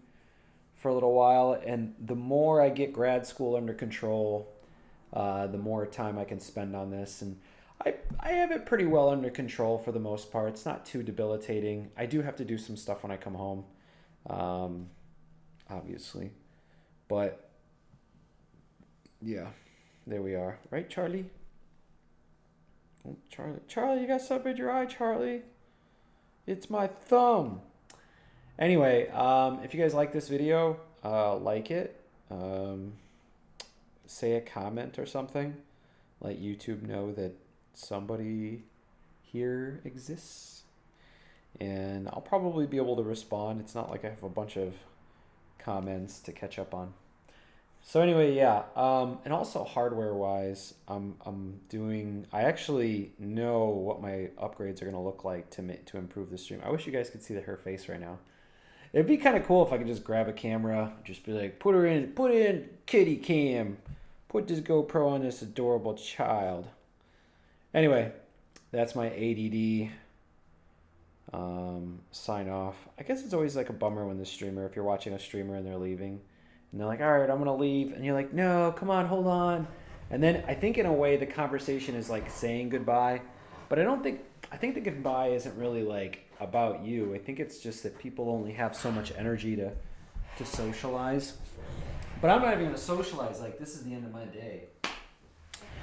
for a little while, and the more I get grad school under control, the more time I can spend on this. And I have it pretty well under control for the most part. It's not too debilitating. I do have to do some stuff when I come home, obviously. But, yeah, there we are. Right, Charlie? Oh, Charlie, you got something in your eye, Charlie. It's my thumb. Anyway, if you guys like this video, like it. Say a comment or something. Let YouTube know that somebody here exists. And I'll probably be able to respond. It's not like I have a bunch of comments to catch up on. So anyway, yeah, and also hardware-wise, I actually know what my upgrades are going to look like to improve the stream. I wish you guys could see her face right now. It'd be kind of cool if I could just grab a camera, just be like, put in kitty cam, put this GoPro on this adorable child. Anyway, that's my ADD sign off. I guess it's always like a bummer when if you're watching a streamer and they're leaving, and they're like, all right, I'm gonna leave, and you're like, no, come on, hold on. And then I think in a way the conversation is like saying goodbye, but I think the goodbye isn't really like about you. I think it's just that people only have so much energy to socialize. But I'm not even gonna socialize, like this is the end of my day.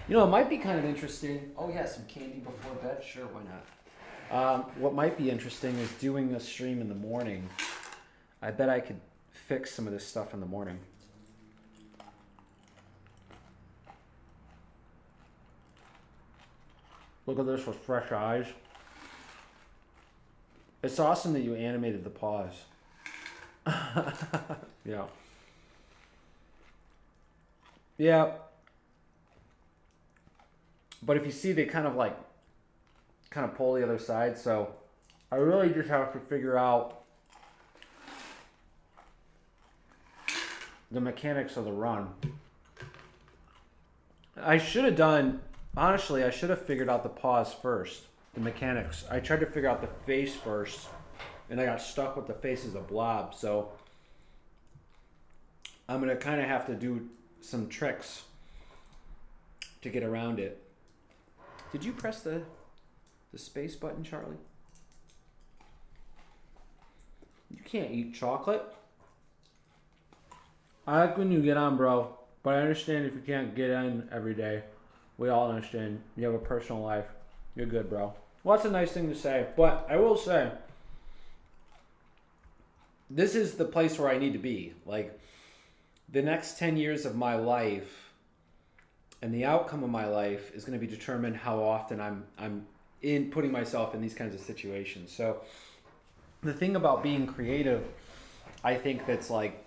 You know, it might be kind of interesting. Oh yeah, some candy before bed, sure, why not? What might be interesting is doing a stream in the morning. I bet I could fix some of this stuff in the morning. Look at this with fresh eyes. It's awesome that you animated the paws. Yeah. Yeah. But if you see, they kind of pull the other side. So I really just have to figure out the mechanics of the run. I should have figured out the paws first, the mechanics. I tried to figure out the face first, and I got stuck with the face as a blob. So I'm going to kind of have to do some tricks to get around it. Did you press the space button, Charlie? You can't eat chocolate. I like when you get on, bro. But I understand if you can't get in every day. We all understand. You have a personal life. You're good, bro. Well, that's a nice thing to say. But I will say, this is the place where I need to be. Like, the next 10 years of my life and the outcome of my life is going to be determined how often I'm in putting myself in these kinds of situations. So the thing about being creative, I think that's like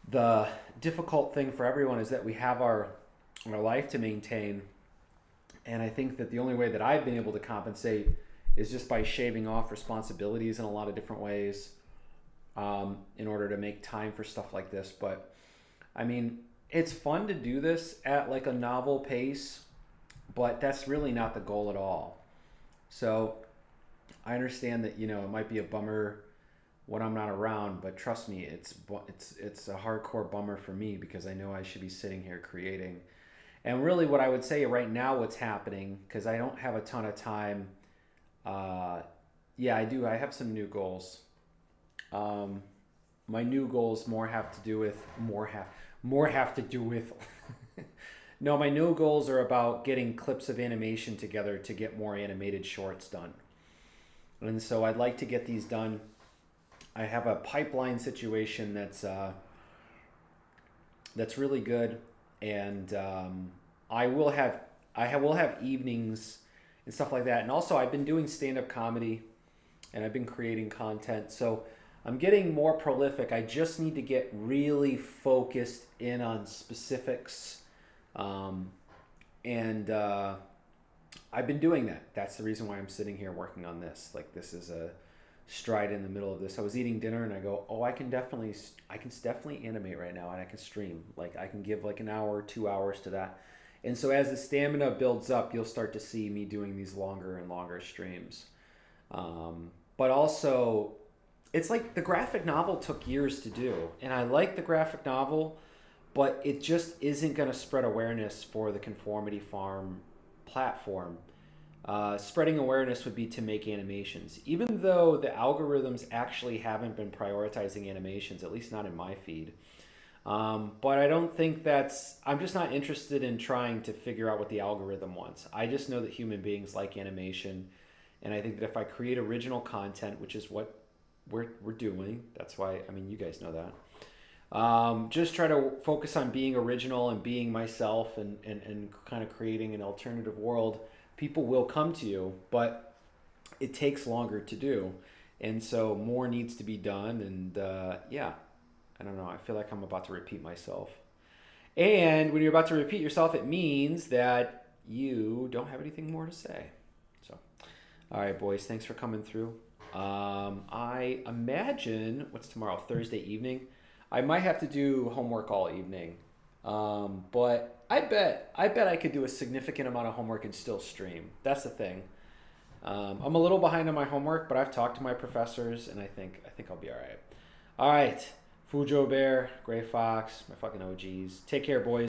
the difficult thing for everyone is that we have our life to maintain. And I think that the only way that I've been able to compensate is just by shaving off responsibilities in a lot of different ways in order to make time for stuff like this. But I mean, it's fun to do this at like a novel pace, but that's really not the goal at all. So I understand that, you know, it might be a bummer when I'm not around, but trust me, it's a hardcore bummer for me because I know I should be sitting here creating. And really what I would say right now what's happening, because I don't have a ton of time, yeah, I do. I have some new goals. My new goals more have to do with no, my new goals are about getting clips of animation together to get more animated shorts done. And so I'd like to get these done. I have a pipeline situation that's really good, and I will have evenings and stuff like that. And also, I've been doing stand-up comedy, and I've been creating content, so I'm getting more prolific. I just need to get really focused in on specifics, and I've been doing that. That's the reason why I'm sitting here working on this. Like, this is a stride in the middle of this. I was eating dinner and I go, oh, I can definitely animate right now, and I can stream. Like, I can give like an hour, 2 hours to that. And so as the stamina builds up, you'll start to see me doing these longer and longer streams. But also, it's like the graphic novel took years to do, and I like the graphic novel, but it just isn't going to spread awareness for the Conformity Farm platform. Spreading awareness would be to make animations, even though the algorithms actually haven't been prioritizing animations, at least not in my feed. But I don't think I'm just not interested in trying to figure out what the algorithm wants. I just know that human beings like animation, and I think that if I create original content, which is what we're doing, that's why, I mean, you guys know that. Just try to focus on being original and being myself and kind of creating an alternative world. People will come to you, but it takes longer to do. And so more needs to be done. And yeah, I don't know. I feel like I'm about to repeat myself. And when you're about to repeat yourself, it means that you don't have anything more to say. So, all right, boys, thanks for coming through. I imagine, what's tomorrow? Thursday evening. I might have to do homework all evening. But I bet I could do a significant amount of homework and still stream. That's the thing. I'm a little behind on my homework, but I've talked to my professors, and I think I'll be all right. All right, Fujo Bear, Gray Fox, my fucking OGs. Take care, boys.